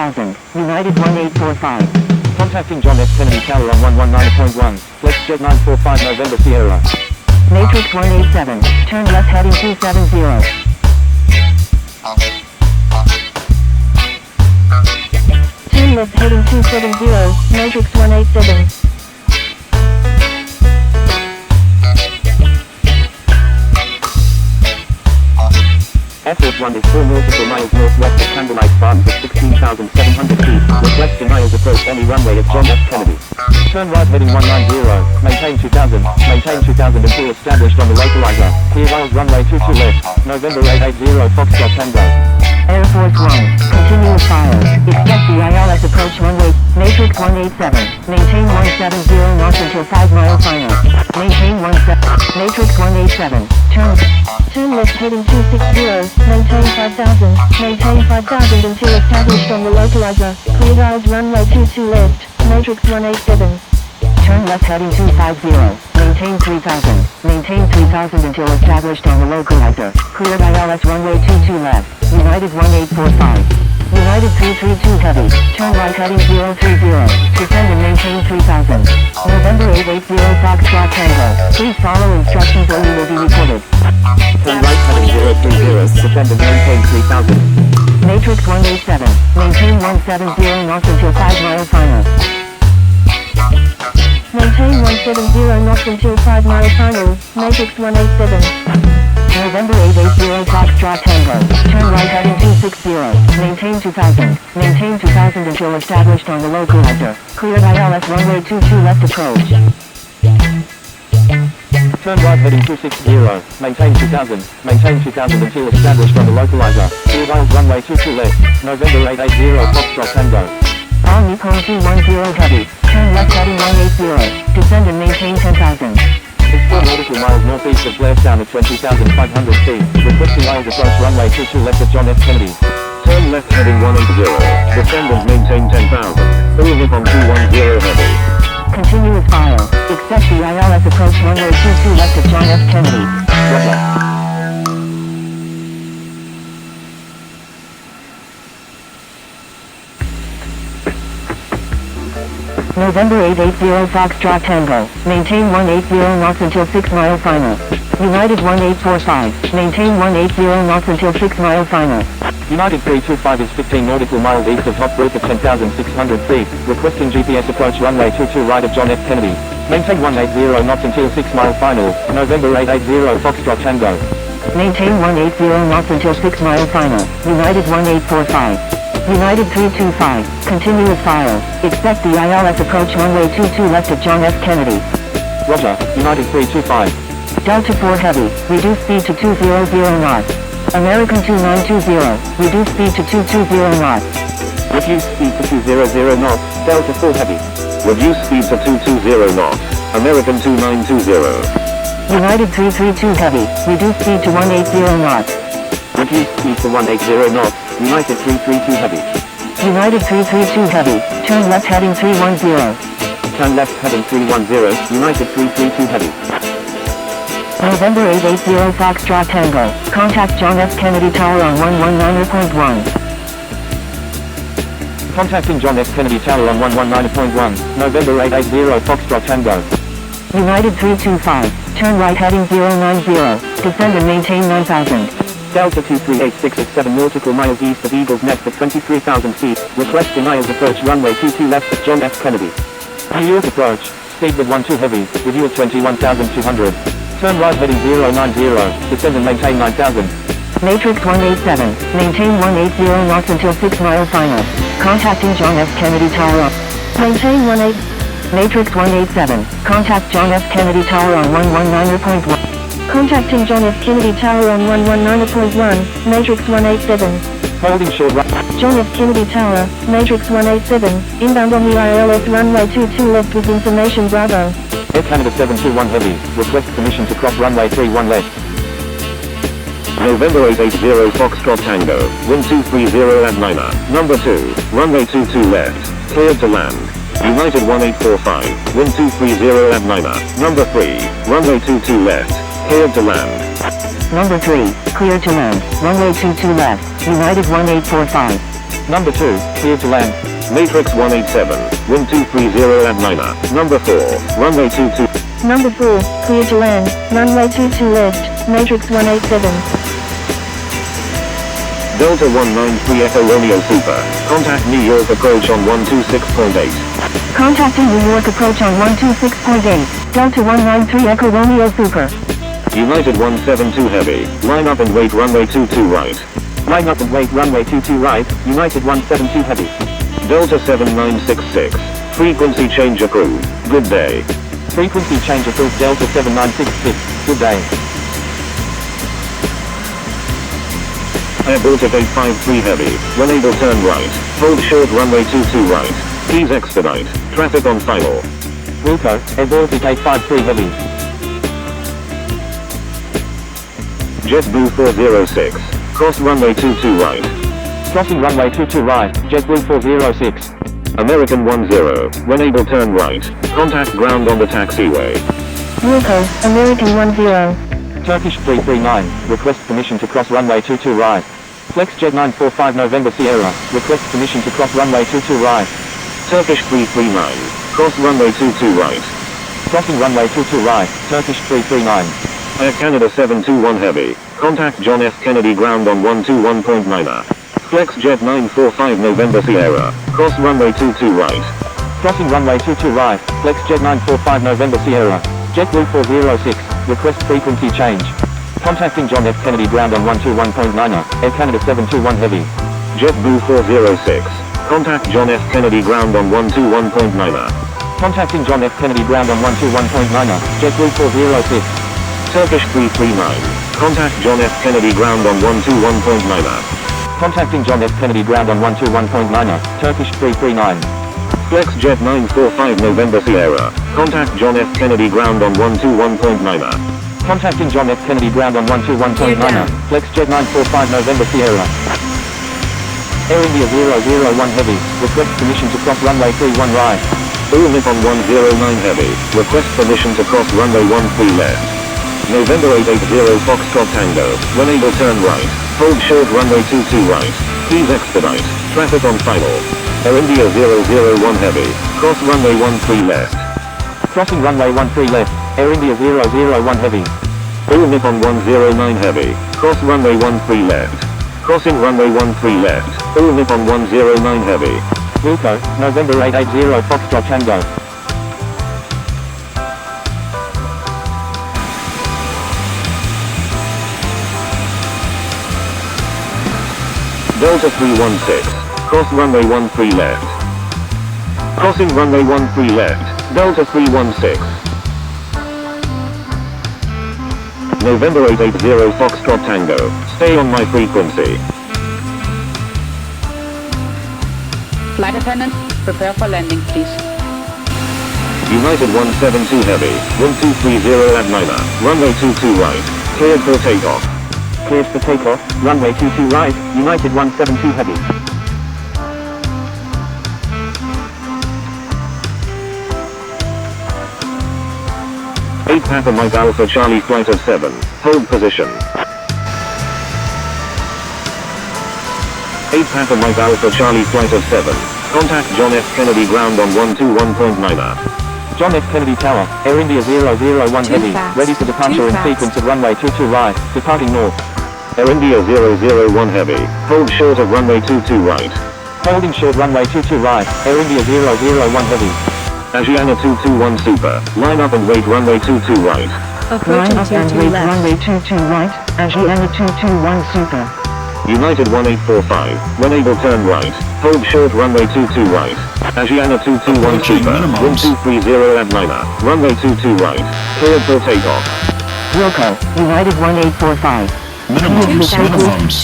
United 1845. Contacting John F. Kennedy Tower on 119.1. FlexJet 945 November Sierra. Matrix 187. Turn left heading 270. Turn left heading 270. Matrix 187. Air Force 1 is 4 nautical miles northwest of Candlelight Farms at 16,700 feet. Request denials approach any runway at John F. Kennedy. Turn right heading 190. Maintain 2000. Maintain 2000 until established on the localizer. Clear Isles runway 22 left. November 880 Foxtrot Tango. Air Force 1. Continuous fire. Expect the ILS approach runway. Matrix 187. Maintain 170 knots until 5 mile final. Maintain 17. Matrix 187. Turn left heading 260. Maintain 5000. Maintain 5000 until established on the localizer. Clear Isles runway 22 left. Matrix 187. Turn left heading 250. Maintain 3000. Maintain 3000 until established on the localizer. Cleared ILS runway 22 left. United 1845. United 332 Heavy. Turn right heading 030. Descend and maintain 3000. November 880 Foxtrot Tango. Please follow instructions or you will be reported. Turn right heading 030. Descend and maintain 3000. Matrix 187. Maintain 170 knots until 5 mile final. Maintain 170 knots until 5 mile final. Matrix 187. November 880 Foxtrot Tango. Turn right heading 260. Maintain 2000. Maintain 2000 until established on the localizer. Cleared ILS runway 22 left approach. Turn right heading 260. Maintain 2000. Maintain 2000 until established on the localizer. Cleared Isles runway 22 left. November 880 Foxtrot Tango. All Nippon 210 Heavy. Turn left heading 180. Descend and maintain 10,000. It's 4 nautical miles northeast of Blairstown at 20,500 feet. Requesting Isles approach runway 22 left at John F. Kennedy. Turn left heading 180. Descend and maintain 10,000. Full Nippon 210 Heavy. Continuous fire. Expect the ILS approach runway 22 left at John F. Kennedy. Roger. November 880 Foxtrot Tango. Maintain 180 knots until 6 mile final. United 1845. Maintain 180 knots until 6 mile final. United 325 is 15 nautical miles east of Hot Brook at 10,600 feet. Requesting GPS approach runway 22 right of John F. Kennedy. Maintain 180 knots until 6 mile final. November 880 Foxtrot Tango. Maintain 180 knots until 6 mile final. United 1845. United 325. Continuous fire. Expect the ILS approach runway 22 left at John F. Kennedy. Roger. United 325. Delta 4 Heavy. Reduce speed to 200 knots. American 2920. Reduce speed to 220 knots. Reduce speed to 200 knots. Delta 4 Heavy. Reduce speed to 220 knots. American 2920. United 332 Heavy. Reduce speed to 180 knots. Reduce speed to 180 knots. United 332 Heavy. United 332 Heavy. Turn left heading 310. Turn left heading 310. United 332 Heavy. November 880 Foxtrot Tango. Contact John F. Kennedy Tower on 119.1. Contacting John F. Kennedy Tower on 119.1. November 880 Foxtrot Tango. United 325. Turn right heading 090. Descend and maintain 9,000. Delta 2386 at 7 nautical miles east of Eagle's Nest at 23,000 feet. Request denials approach runway 22 left at John F. Kennedy. New York approach. Speed with 12 Heavy. Review at 21,200. Turn right heading 090. Descend and maintain 9,000. Matrix 187. Maintain 180 knots until 6 mile final. Contacting John F. Kennedy Tower. Maintain 18. Matrix 187. Contact John F. Kennedy Tower on 119.1. Contacting John F. Kennedy Tower on 119.1. Matrix 187. Holding short right. John F. Kennedy Tower. Matrix 187. Inbound on the ILS runway 22 left with information Bravo. Air Canada 721 Heavy. Request permission to cross runway 31 left. November 880 Foxtrot Tango. Wind 230 at Liner. Number 2. Runway 22 left. Cleared to land. United 1845. Wind 230 at Liner. Number 3. Runway 22 left. Cleared to land. Number 3. Cleared to land. Runway 22 left. United 1845. Number 2, clear to land. Matrix 187, wind 230 at Niner. Number 4, runway 22. Number 4, clear to land, runway 22 left, Matrix 187. Delta 193 Echo Romeo Super, contact New York approach on 126.8. Contacting New York approach on 126.8, Delta 193 Echo Romeo Super. United 172 Heavy, line up and wait runway 22 right. Line up and wait runway 22 right, United 172 Heavy. Delta 7966, frequency change approved, good day. Frequency change approved Delta 7966, good day. Air Baltic 853 Heavy, when able turn right, hold short runway 22 right, please expedite, traffic on final. Wilco, Air Baltic 853 Heavy. JetBlue 406, cross runway 22 right. Crossing runway 22 right, JetBlue 406. American 10, when able turn right, contact ground on the taxiway. Wilco, American 10. Turkish 339, request permission to cross runway 22 right. FlexJet 945 November Sierra, request permission to cross runway 22 right. Turkish 339, cross runway 22 right. Crossing runway 22 right, Turkish 339. Air Canada 721 Heavy, contact John F. Kennedy ground on 121.9. FlexJet 945 November Sierra, cross runway 22 right. Crossing runway 22 right, FlexJet 945 November Sierra, JetBlue 406, request frequency change. Contacting John F. Kennedy ground on 121.9, Air Canada 721 Heavy. JetBlue 406, contact John F. Kennedy ground on 121.9. Contacting John F. Kennedy ground on 121.9, JetBlue 406. Turkish 339, contact John F. Kennedy ground on 121.9. Contacting John F. Kennedy ground on 121.9, Turkish 339. FlexJet 945 November Sierra, contact John F. Kennedy ground on 121.9. Contacting John F. Kennedy ground on 121.9, FlexJet 945 November Sierra. Air India 001 Heavy, request permission to cross runway 31 right. All Nippon 109 Heavy, request permission to cross runway 13 left. November 880 Foxtrot Tango, when able turn right, hold short runway 22 right, please expedite, traffic on final. Air India 001 Heavy, cross runway 13 left. Crossing runway 13 left, Air India 001 Heavy. All Nippon 109 Heavy, cross runway 13 left. Crossing runway 13 left, all Nippon 109 Heavy. Wilco, November 880 Foxtrot Tango. Delta 316, cross runway 13 left. Crossing runway 13 left, Delta 316. November 880 Foxtrot Tango, stay on my frequency. Flight attendant, prepare for landing, please. United 172 Heavy, 1230 at Niner, runway 22 right, cleared for takeoff. Cleared for takeoff, runway 22 right, United 172 Heavy. Eight Papa Mike Alpha Charlie flight of 7, hold position. 8 Papa Mike Alpha Charlie flight of 7, contact John F. Kennedy ground on 121.9. John F. Kennedy Tower, Air India 001 Heavy, ready for departure in sequence at runway 22 right, departing north. Air India 001 Heavy, hold short of runway 22 right. Holding short runway 22 right, Air India 001 Heavy. Asiana 221 Super, line up and wait runway 22 right. Line up and wait runway 22 right, Asiana 221 Super. United 1845, when able turn right, hold short runway 22 right. Asiana 221 Super, wind 230 at Niner, runway 22 right, cleared for takeoff. Wilco, United 1845. Minimums.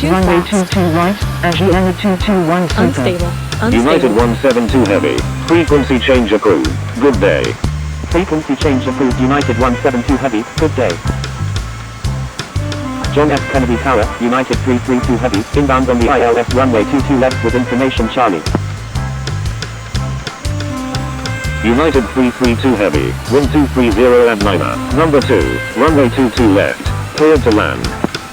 Runway 22 right, Asiana 221 Super. Unstable. United 172 Heavy, frequency change approved, good day. Frequency change approved United 172 Heavy, good day. John F. Kennedy Tower, United 332 Heavy, inbound on the ILS runway 22 left with information Charlie. United 332 Heavy, wind 230 at Niner, number 2, runway 22 left, cleared to land.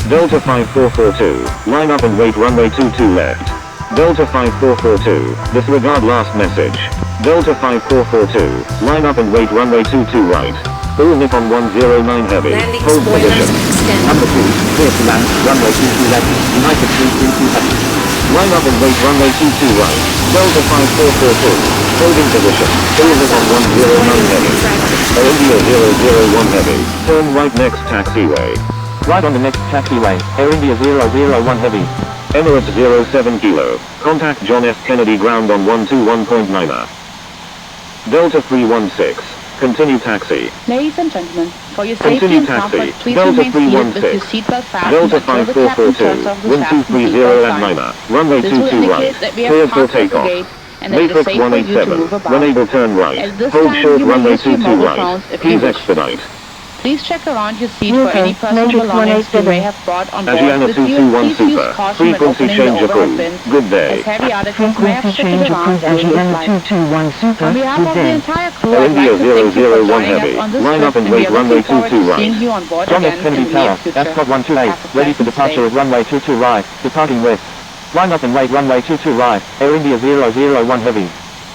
Delta 5442, line up and wait runway 22 left. Delta 5442, disregard last message. Delta 5442, line up and wait runway 22 right. All Nippon 109 heavy, Landing hold spoilers position. extended. Number 2, clear to land, runway 22 left, United 332 heavy. Line up and wait runway 22 right. Delta 5442, holding position. All Nippon 109 heavy. Air India 001 heavy, turn right next taxiway. Right on the next taxiway, Air India 001 heavy. Emirates 07 kilo, contact John F. Kennedy ground on 121.9er. Delta 316, continue taxi. Ladies and gentlemen, for your safety Continue and comfort, taxi. please Delta remain seated with your 316. seatbelt fastened Delta until the captain 5442, turns off the fasten 1230 seatbelt at sign. 9er, runway This will 22 right, indicate that we have cleared for passed the takeoff. gate and that it is Matrix safe for you to 187, move about. when able turn right, At this hold time, short you may runway use your 22 mobile right, phones if you please wish. expedite. Please check around your seat for Okay, any personal Matrix belongings you 187. may have brought on board Asiana with you. 221 Please use Super, caution when frequency opening change the overhead approved. bins, Good day. as heavy articles may have Frequency shifted change around approved during this Asiana flight. 221 Super. On behalf Good of the day. entire crew, Air I'd like India to thank you for 001 joining heavy, us on this line trip, up and and we wait are runway looking forward 22 to seeing right. you on board John again F. in Kennedy the near Tower, future. Ascot 128, Have a ready for pleasant departure stay. at runway 22 right, departing west. Line up and wait runway 22 right, Air India 001 heavy.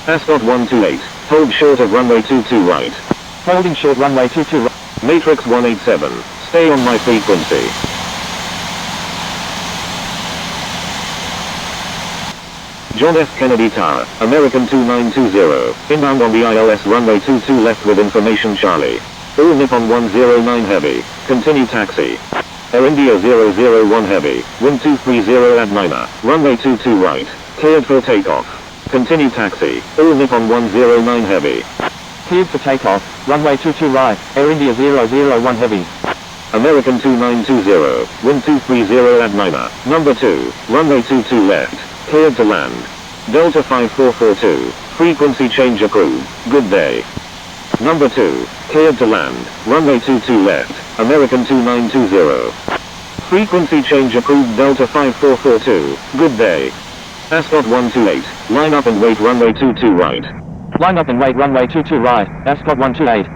Ascot 128, hold short of runway 22 right. Holding short runway 22 right. Matrix 187, stay on my frequency. John F. Kennedy Tower, American 2920, inbound on the ILS runway 22 left with information Charlie. All Nippon 109 heavy, continue taxi. Air India 001 heavy, wind 230 at 9er, runway 22 right, cleared for takeoff. Continue taxi, all Nippon 109 heavy. Cleared for takeoff, runway 22 right, Air India 001 heavy. American 2920, wind 230 at 9er, number 2, runway 22 left, cleared to land. Delta 5442, frequency change approved, good day. Number 2, cleared to land, runway 22 left, American 2920. Frequency change approved Delta 5442, good day. Ascot 128, line up and wait runway 22 right. Line up and wait runway 22 right, Ascot 128.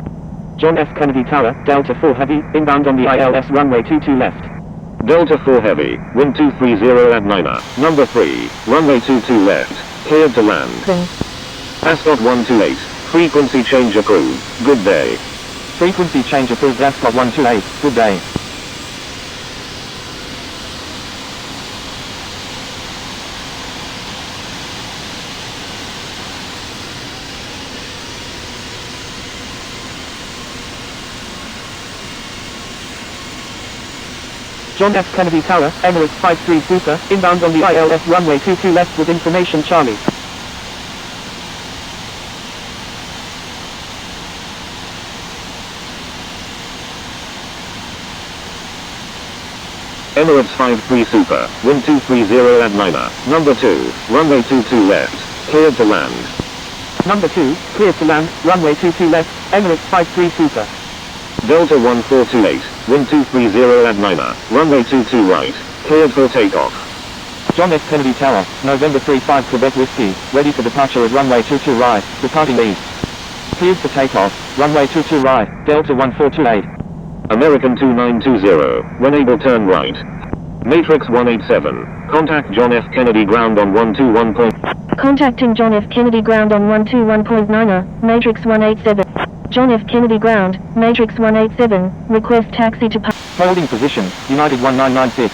John F. Kennedy Tower, Delta 4 heavy, inbound on the ILS runway 22 left. Delta 4 heavy, wind 230 at 9er, number 3, runway 22 left, cleared to land. Ascot 128, frequency change approved, good day. Frequency change approved Ascot 128, good day. John F. Kennedy Tower, Emirates 53 Super, inbound on the ILS runway 22 left with information Charlie. Emirates 53 Super, wind 230 at 9er, number 2, runway 22 left, cleared to land. Number 2, cleared to land, runway 22 left, Emirates 53 Super. Delta 1428, wind 230 at 9er, runway 22 right, cleared for takeoff. John F. Kennedy Tower, November 35 Quebec Whiskey, ready for departure at runway 22 right, departing east. Cleared for takeoff, runway 22 right, Delta 1428. American 2920, when able turn right. Matrix 187, contact John F. Kennedy ground on 121. Contacting John F. Kennedy ground on 121.9er, Matrix 187. John F. Kennedy ground, Matrix 187, request taxi to Holding position, United 1996.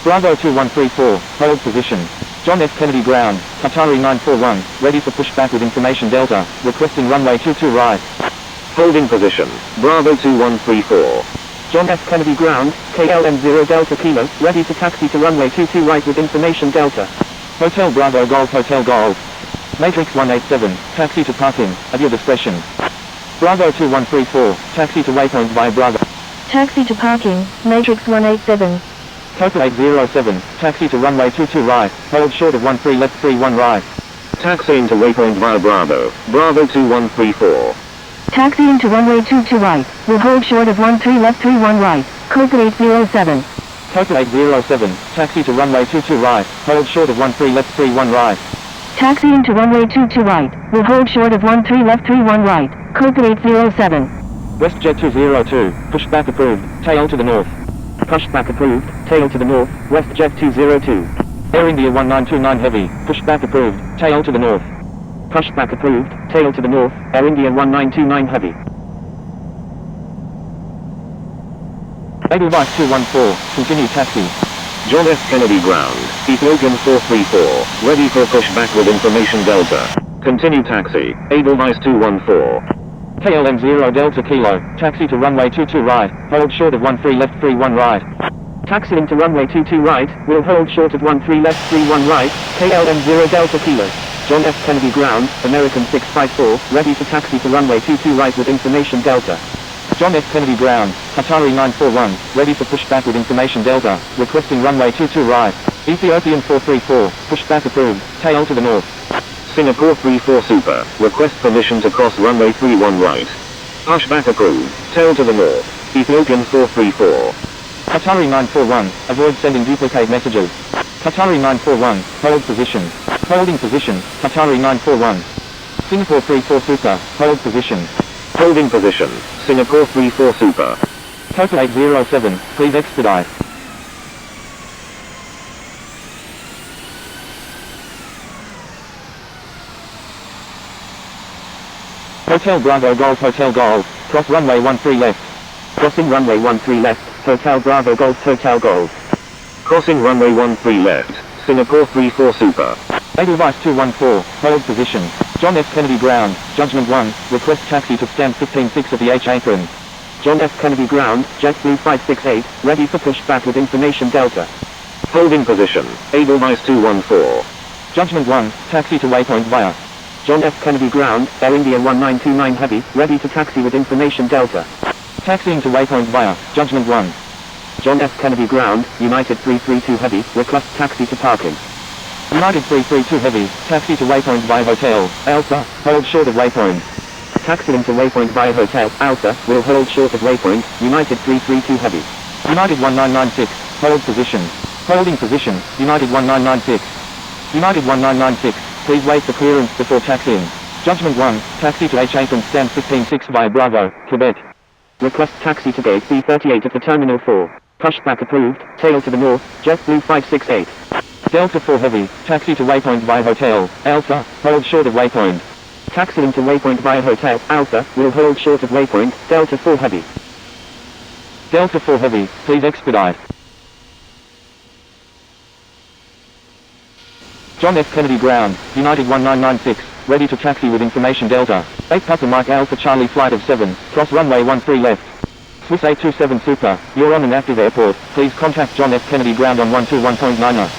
Bravo 2134, hold position. John F. Kennedy ground, Qatari 941, ready for pushback with information Delta, requesting runway 22 right. Holding position, Bravo 2134. John F. Kennedy ground, KLM 0 Delta Kilo, ready for taxi to runway 22 right with information Delta. Hotel Bravo Golf Hotel Golf. Matrix 187, taxi to parking, at your discretion. Bravo 2134, taxi to waypoint via Bravo. taxi to parking, Matrix 187. Total 807, taxi to runway 22 right, hold short of 13 left 31 right. Taxiing to waypoint via Bravo, Bravo 2134. Taxi into runway 22 right, will hold short of 13 left 31 right, Copa 807. Total 807, taxi to runway 22 right, hold short of 13 left 31 right. Taxi into runway 22 right, will hold short of 13 left 31 right, Copa 807. WestJet 202, pushback approved, tail to the north. Pushback approved, tail to the north, WestJet 202. Air India 1929 Heavy, pushback approved, tail to the north. Pushback approved, tail to the north, Air India 1929 Heavy. Edelweiss 214, continue taxi. John F. Kennedy ground, Ethiopian 434, ready for pushback with information Delta. Continue taxi, Edelweiss 214. KLM 0 Delta Kilo, taxi to runway 22 right, hold short of 13 left 31 right. Taxiing to runway 22 right, will hold short of 13 left 31 right, KLM 0 Delta Kilo. John F. Kennedy ground, American 654, ready to taxi to runway 22 right with information Delta. John F. Kennedy ground, Qatari 941, ready for pushback with information Delta, requesting runway 22 right. Ethiopian 434, pushback approved, tail to the north. Singapore 34 Super, request permission to cross runway 31 right. Pushback approved, tail to the north. Ethiopian 434. Qatari 941, avoid sending duplicate messages. Qatari 941, hold position. Holding position, Qatari 941. Singapore 34 Super, hold position. Holding position, Singapore 34 Super. Total 807, please expedite. Hotel Bravo Golf Hotel Golf, cross runway 13 left. Crossing runway 13 left, Hotel Bravo Golf Hotel Golf. Crossing runway 13 left, Singapore 34 Super. Edelweiss 214, hold position. John F. Kennedy ground, Judgment 1, request taxi to stand 15-6 at the H apron. John F. Kennedy ground, JetBlue 568, ready for pushback with information Delta. Holding position, Edelweiss 214. Judgment 1, taxi to waypoint via. John F. Kennedy ground, Air India 1929 Heavy, ready to taxi with information Delta. Taxiing to waypoint via, Judgment 1. John F. Kennedy ground, United 332 Heavy, request taxi to parking. United 332 Heavy, taxi to waypoint via Hotel, Alpha, hold short of waypoint. Taxiing to waypoint via Hotel, Alpha, will hold short of waypoint, United 332 Heavy. United 1996, hold position. Holding position, United 1996. United 1996, please wait for clearance before taxiing. Judgment 1, taxi to H apron stand 15-6 via Bravo, Quebec. Request taxi to gate B38 at the Terminal 4. Pushback approved, tail to the north, JetBlue 568. Delta 4 Heavy, taxi to waypoint via Hotel, Alpha, hold short of waypoint. Taxiing to waypoint via Hotel, Alpha, will hold short of waypoint, Delta 4 Heavy. Delta 4 Heavy, please expedite. John F. Kennedy ground, United 1996, ready to taxi with information Delta. 8 Papa Mike Alpha Charlie flight of 7, cross runway 13 left. Swiss 827 Super, you're on an active airport, please contact John F. Kennedy ground on 121.9.